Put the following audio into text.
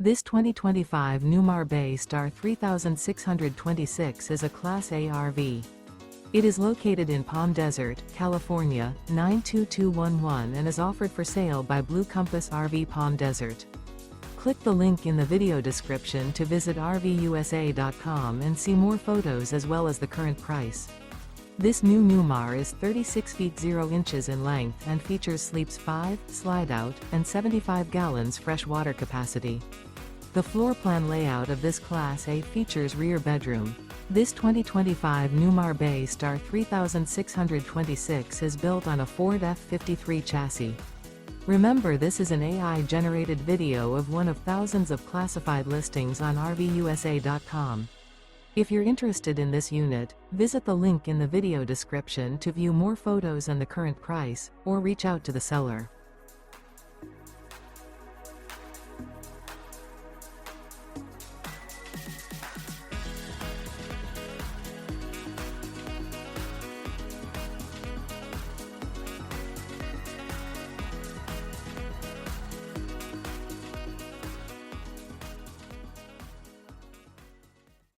This 2025 Newmar Bay Star 3626 is a Class A RV. It is located in Palm Desert, California, 92211 and is offered for sale by Blue Compass RV Palm Desert. Click the link in the video description to visit RVUSA.com and see more photos as well as the current price. This new Newmar is 36 feet 0 inches in length and features sleeps 5, slide-out, and 75 gallons fresh water capacity. The floor plan layout of this Class A features rear bedroom. This 2025 Newmar Bay Star 3626 is built on a Ford F-53 chassis. Remember, this is an AI-generated video of one of thousands of classified listings on RVUSA.com. If you're interested in this unit, visit the link in the video description to view more photos and the current price, or reach out to the seller.